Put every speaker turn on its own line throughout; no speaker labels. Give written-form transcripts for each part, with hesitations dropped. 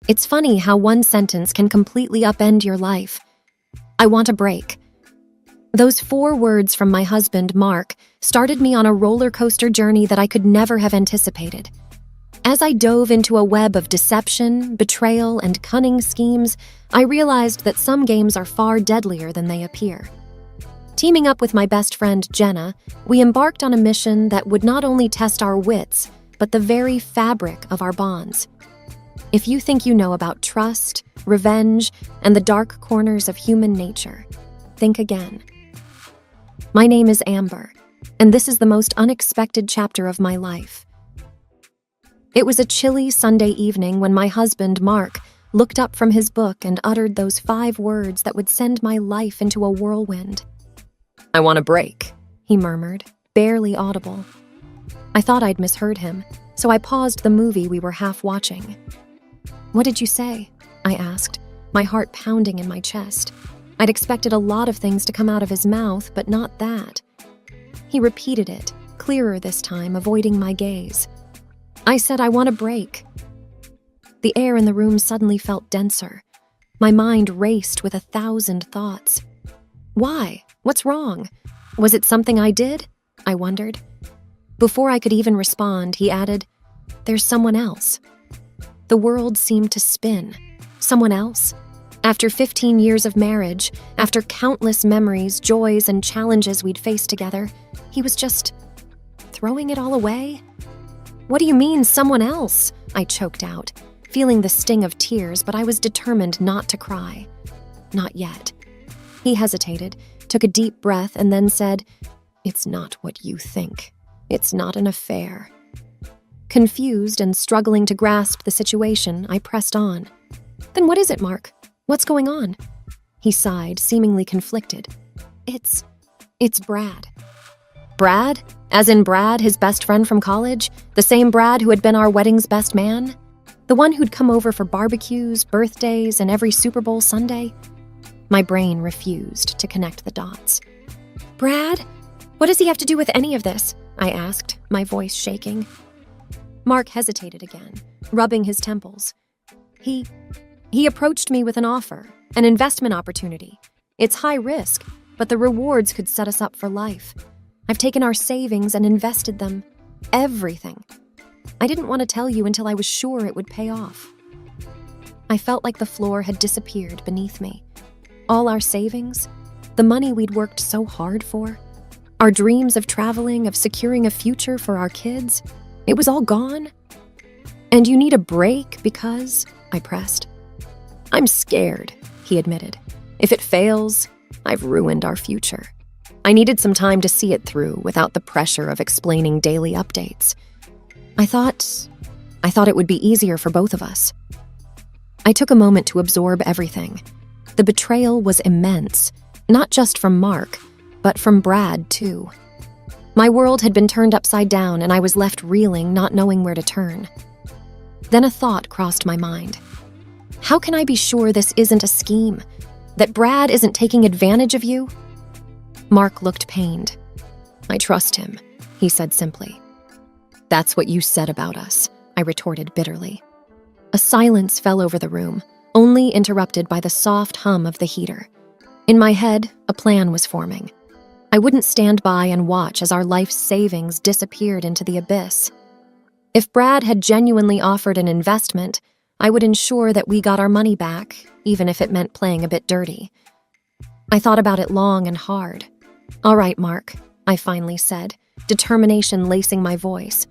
It's funny how one sentence can completely upend your life. I want a break. Those 4 words from my husband, Mark, started me on a roller coaster journey that I could never have anticipated. As I dove into a web of deception, betrayal, and cunning schemes, I realized that some games are far deadlier than they appear. Teaming up with my best friend, Jenna, we embarked on a mission that would not only test our wits, but the very fabric of our bonds. If you think you know about trust, revenge, and the dark corners of human nature, think again. My name is Amber, and this is the most unexpected chapter of my life. It was a chilly Sunday evening when my husband, Mark, looked up from his book and uttered those 5 words that would send my life into a whirlwind. "I want a break," he murmured, barely audible. I thought I'd misheard him, so I paused the movie we were half watching. "What did you say?" I asked, my heart pounding in my chest. I'd expected a lot of things to come out of his mouth, but not that. He repeated it, clearer this time, avoiding my gaze. I said, "I want a break." The air in the room suddenly felt denser. My mind raced with 1,000 thoughts. Why? What's wrong? Was it something I did? I wondered. Before I could even respond, he added, "There's someone else." The world seemed to spin. Someone else? After 15 years of marriage, after countless memories, joys, and challenges we'd faced together, he was just throwing it all away? "What do you mean, someone else?" I choked out, feeling the sting of tears, but I was determined not to cry. Not yet. He hesitated, took a deep breath, and then said, "It's not what you think. It's not an affair." Confused and struggling to grasp the situation, I pressed on. "Then what is it, Mark? What's going on?" He sighed, seemingly conflicted. It's Brad." "Brad? As in Brad, his best friend from college? The same Brad who had been our wedding's best man? The one who'd come over for barbecues, birthdays, and every Super Bowl Sunday?" My brain refused to connect the dots. "Brad? What does he have to do with any of this?" I asked, my voice shaking. Mark hesitated again, rubbing his temples. He approached me with an offer, an investment opportunity. It's high risk, but the rewards could set us up for life. I've taken our savings and invested them. Everything. I didn't want to tell you until I was sure it would pay off. I felt like the floor had disappeared beneath me. All our savings, the money we'd worked so hard for, our dreams of traveling, of securing a future for our kids, it was all gone. "And you need a break because," I pressed. "I'm scared," he admitted. "If it fails, I've ruined our future. I needed some time to see it through without the pressure of explaining daily updates. I thought it would be easier for both of us." I took a moment to absorb everything. The betrayal was immense, not just from Mark, but from Brad, too. My world had been turned upside down, and I was left reeling, not knowing where to turn. Then a thought crossed my mind. How can I be sure this isn't a scheme? That Brad isn't taking advantage of you? Mark looked pained. "I trust him," he said simply. "That's what you said about us," I retorted bitterly. A silence fell over the room, only interrupted by the soft hum of the heater. In my head, a plan was forming. I wouldn't stand by and watch as our life savings disappeared into the abyss. If Brad had genuinely offered an investment, I would ensure that we got our money back, even if it meant playing a bit dirty. I thought about it long and hard. "All right, Mark," I finally said, determination lacing my voice.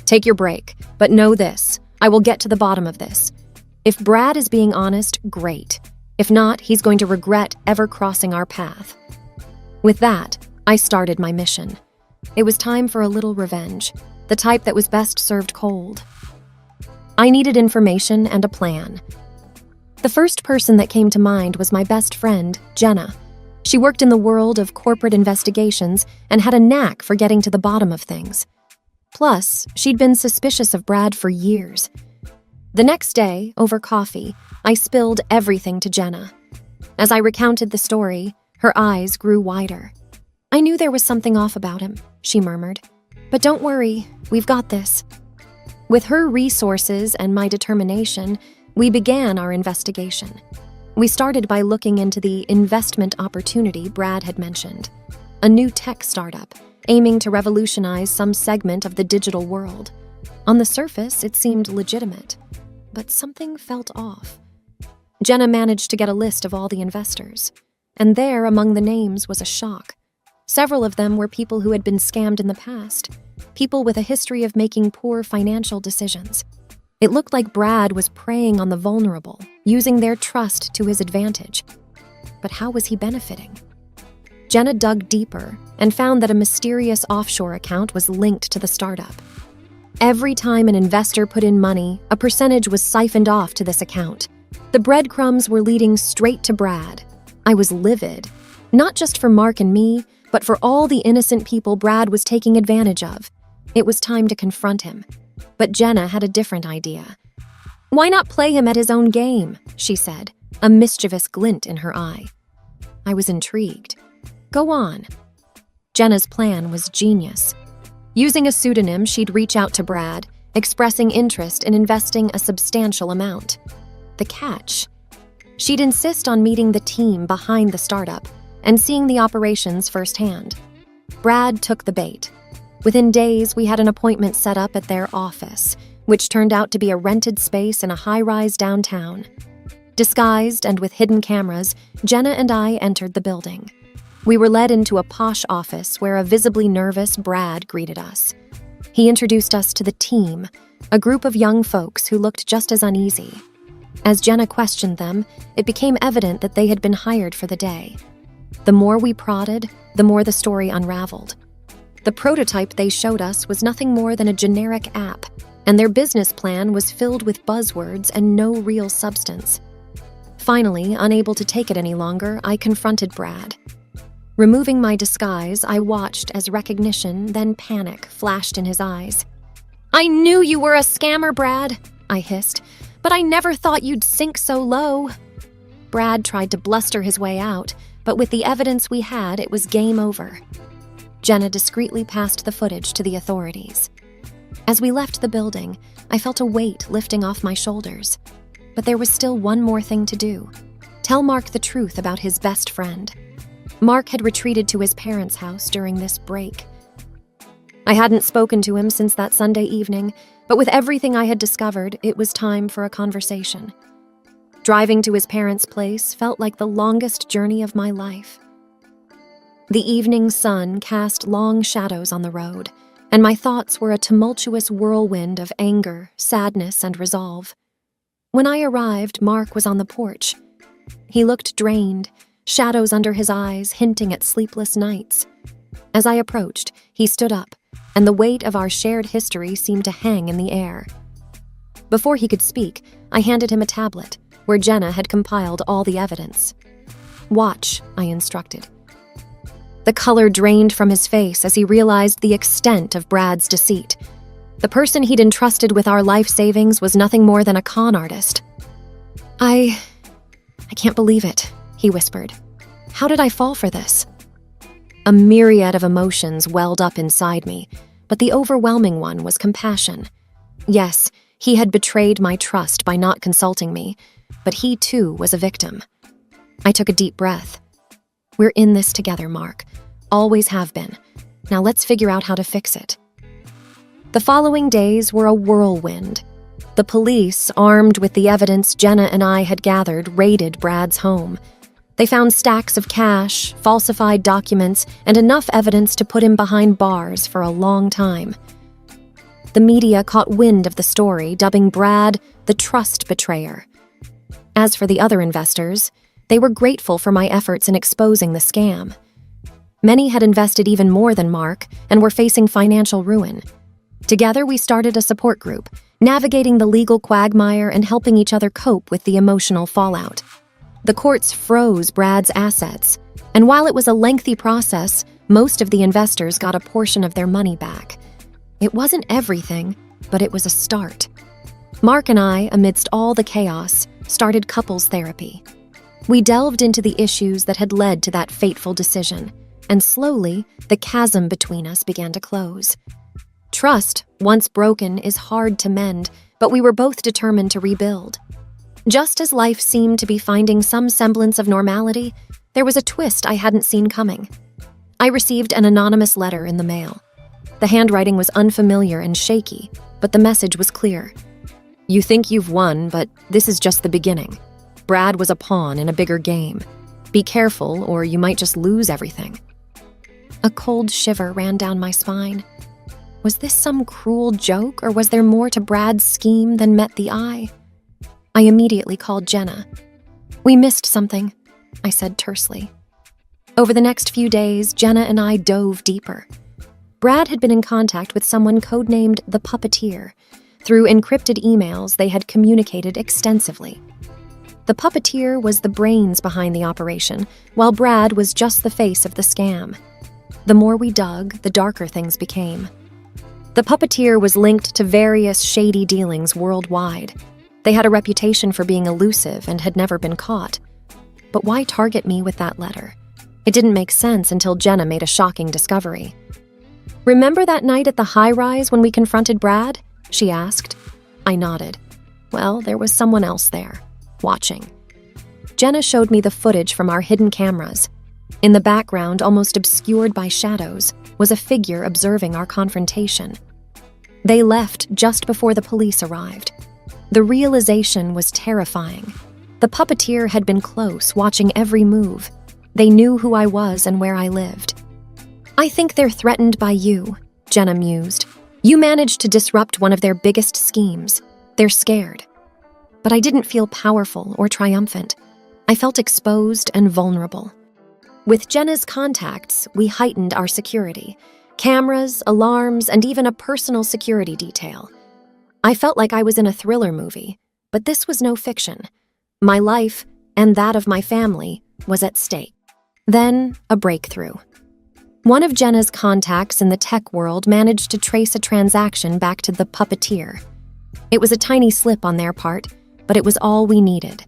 "Take your break, but know this, I will get to the bottom of this. If Brad is being honest, great. If not, he's going to regret ever crossing our path." With that, I started my mission. It was time for a little revenge, the type that was best served cold. I needed information and a plan. The first person that came to mind was my best friend, Jenna. She worked in the world of corporate investigations and had a knack for getting to the bottom of things. Plus, she'd been suspicious of Brad for years. The next day, over coffee, I spilled everything to Jenna. As I recounted the story, her eyes grew wider. "I knew there was something off about him," she murmured. "But don't worry, we've got this." With her resources and my determination, We began our investigation. We started by looking into the investment opportunity Brad had mentioned, a new tech startup aiming to revolutionize some segment of the digital world. On the surface, it seemed legitimate, but something felt off. Jenna managed to get a list of all the investors, and there among the names was a shock. Several of them were people who had been scammed in the past, people with a history of making poor financial decisions. It looked like Brad was preying on the vulnerable, using their trust to his advantage. But how was he benefiting? Jenna dug deeper and found that a mysterious offshore account was linked to the startup. Every time an investor put in money, a percentage was siphoned off to this account. The breadcrumbs were leading straight to Brad. I was livid, not just for Mark and me, but for all the innocent people Brad was taking advantage of. It was time to confront him. But Jenna had a different idea. "Why not play him at his own game?" she said, a mischievous glint in her eye. I was intrigued. "Go on." Jenna's plan was genius. Using a pseudonym, she'd reach out to Brad, expressing interest in investing a substantial amount. The catch? She'd insist on meeting the team behind the startup and seeing the operations firsthand. Brad took the bait. Within days, we had an appointment set up at their office, which turned out to be a rented space in a high-rise downtown. Disguised and with hidden cameras, Jenna and I entered the building. We were led into a posh office where a visibly nervous Brad greeted us. He introduced us to the team, a group of young folks who looked just as uneasy. As Jenna questioned them, it became evident that they had been hired for the day. The more we prodded, the more the story unraveled. The prototype they showed us was nothing more than a generic app, and their business plan was filled with buzzwords and no real substance. Finally, unable to take it any longer, I confronted Brad. Removing my disguise, I watched as recognition, then panic, flashed in his eyes. "I knew you were a scammer, Brad," I hissed, "but I never thought you'd sink so low." Brad tried to bluster his way out, but with the evidence we had, it was game over. Jenna discreetly passed the footage to the authorities. As we left the building, I felt a weight lifting off my shoulders. But there was still one more thing to do. Tell Mark the truth about his best friend. Mark had retreated to his parents' house during this break. I hadn't spoken to him since that Sunday evening, but with everything I had discovered, it was time for a conversation. Driving to his parents' place felt like the longest journey of my life. The evening sun cast long shadows on the road, and my thoughts were a tumultuous whirlwind of anger, sadness, and resolve. When I arrived, Mark was on the porch. He looked drained, shadows under his eyes hinting at sleepless nights. As I approached, he stood up, and the weight of our shared history seemed to hang in the air. Before he could speak, I handed him a tablet, where Jenna had compiled all the evidence. "Watch," I instructed. The color drained from his face as he realized the extent of Brad's deceit. The person he'd entrusted with our life savings was nothing more than a con artist. I can't believe it," he whispered. "How did I fall for this?" A myriad of emotions welled up inside me, but the overwhelming one was compassion. Yes, he had betrayed my trust by not consulting me, but he too was a victim. I took a deep breath. "We're in this together, Mark. Always have been. Now let's figure out how to fix it." The following days were a whirlwind. The police, armed with the evidence Jenna and I had gathered, raided Brad's home. They found stacks of cash, falsified documents, and enough evidence to put him behind bars for a long time. The media caught wind of the story, dubbing Brad the trust betrayer. As for the other investors, they were grateful for my efforts in exposing the scam. Many had invested even more than Mark and were facing financial ruin. Together, we started a support group, navigating the legal quagmire and helping each other cope with the emotional fallout. The courts froze Brad's assets, and while it was a lengthy process, most of the investors got a portion of their money back. It wasn't everything, but it was a start. Mark and I, amidst all the chaos, started couples therapy. We delved into the issues that had led to that fateful decision, and slowly, the chasm between us began to close. Trust, once broken, is hard to mend, but we were both determined to rebuild. Just as life seemed to be finding some semblance of normality, there was a twist I hadn't seen coming. I received an anonymous letter in the mail. The handwriting was unfamiliar and shaky, but the message was clear. You think you've won, but this is just the beginning. Brad was a pawn in a bigger game. Be careful, or you might just lose everything. A cold shiver ran down my spine. Was this some cruel joke, or was there more to Brad's scheme than met the eye? I immediately called Jenna. We missed something, I said tersely. Over the next few days, Jenna and I dove deeper. Brad had been in contact with someone codenamed the Puppeteer. Through encrypted emails, they had communicated extensively. The Puppeteer was the brains behind the operation, while Brad was just the face of the scam. The more we dug, the darker things became. The Puppeteer was linked to various shady dealings worldwide. They had a reputation for being elusive and had never been caught. But why target me with that letter? It didn't make sense until Jenna made a shocking discovery. Remember that night at the high-rise when we confronted Brad? She asked. I nodded. Well, there was someone else there, watching. Jenna showed me the footage from our hidden cameras. In the background, almost obscured by shadows, was a figure observing our confrontation. They left just before the police arrived. The realization was terrifying. The Puppeteer had been close, watching every move. They knew who I was and where I lived. I think they're threatened by you, Jenna mused. You managed to disrupt one of their biggest schemes. They're scared. But I didn't feel powerful or triumphant. I felt exposed and vulnerable. With Jenna's contacts, we heightened our security. Cameras, alarms, and even a personal security detail. I felt like I was in a thriller movie, but this was no fiction. My life, and that of my family, was at stake. Then, a breakthrough. One of Jenna's contacts in the tech world managed to trace a transaction back to the Puppeteer. It was a tiny slip on their part, but it was all we needed.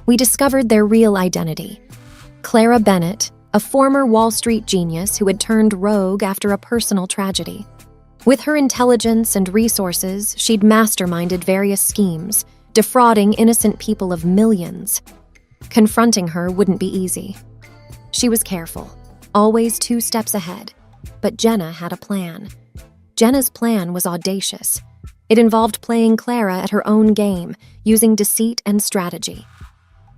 We discovered their real identity. Clara Bennett, a former Wall Street genius who had turned rogue after a personal tragedy. With her intelligence and resources, she'd masterminded various schemes, defrauding innocent people of millions. Confronting her wouldn't be easy. She was careful, always 2 steps ahead, but Jenna had a plan. Jenna's plan was audacious. It involved playing Clara at her own game, using deceit and strategy.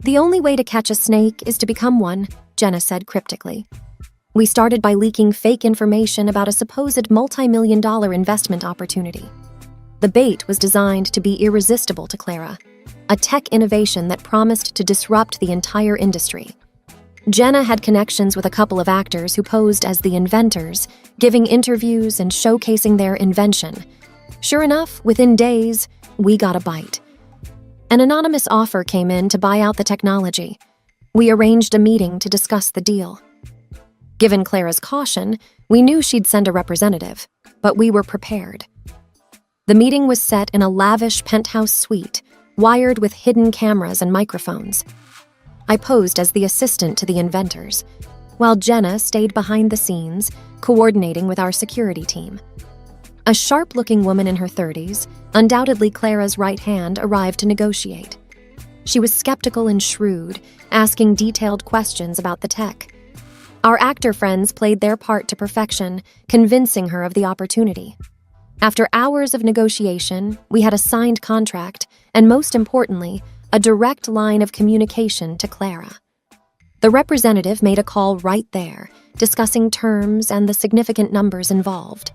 The only way to catch a snake is to become one, Jenna said cryptically. We started by leaking fake information about a supposed multi-million-dollar investment opportunity. The bait was designed to be irresistible to Clara, a tech innovation that promised to disrupt the entire industry. Jenna had connections with a couple of actors who posed as the inventors, giving interviews and showcasing their invention. Sure enough, within days, we got a bite. An anonymous offer came in to buy out the technology. We arranged a meeting to discuss the deal. Given Clara's caution, we knew she'd send a representative, but we were prepared. The meeting was set in a lavish penthouse suite, wired with hidden cameras and microphones. I posed as the assistant to the inventors, while Jenna stayed behind the scenes, coordinating with our security team. A sharp-looking woman in her 30s, undoubtedly Clara's right hand, arrived to negotiate. She was skeptical and shrewd, asking detailed questions about the tech. Our actor friends played their part to perfection, convincing her of the opportunity. After hours of negotiation, we had a signed contract, and most importantly, a direct line of communication to Clara. The representative made a call right there, discussing terms and the significant numbers involved.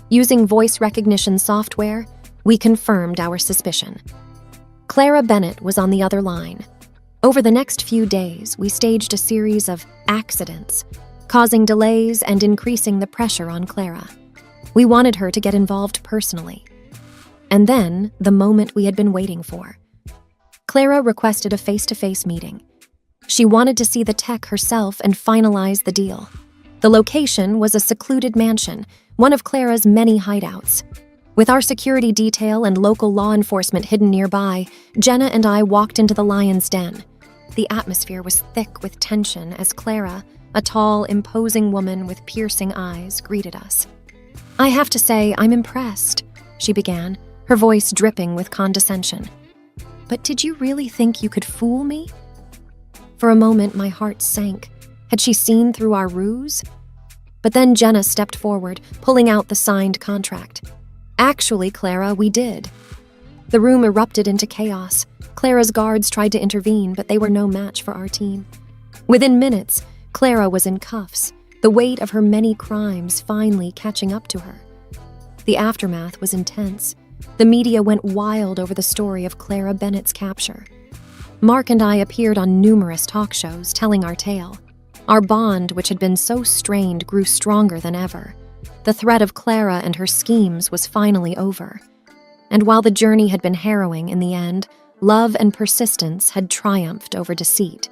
Using voice recognition software, we confirmed our suspicion. Clara Bennett was on the other line. Over the next few days, we staged a series of accidents, causing delays and increasing the pressure on Clara. We wanted her to get involved personally. And then, the moment we had been waiting for. Clara requested a face-to-face meeting. She wanted to see the tech herself and finalize the deal. The location was a secluded mansion, one of Clara's many hideouts. With our security detail and local law enforcement hidden nearby, Jenna and I walked into the lion's den. The atmosphere was thick with tension as Clara, a tall, imposing woman with piercing eyes, greeted us. I have to say, I'm impressed, she began, her voice dripping with condescension. But did you really think you could fool me? For a moment, my heart sank. Had she seen through our ruse? But then Jenna stepped forward, pulling out the signed contract. Actually, Clara, we did. The room erupted into chaos. Clara's guards tried to intervene, but they were no match for our team. Within minutes, Clara was in cuffs, the weight of her many crimes finally catching up to her. The aftermath was intense. The media went wild over the story of Clara Bennett's capture. Mark and I appeared on numerous talk shows telling our tale. Our bond, which had been so strained, grew stronger than ever. The threat of Clara and her schemes was finally over. And while the journey had been harrowing in the end, love and persistence had triumphed over deceit.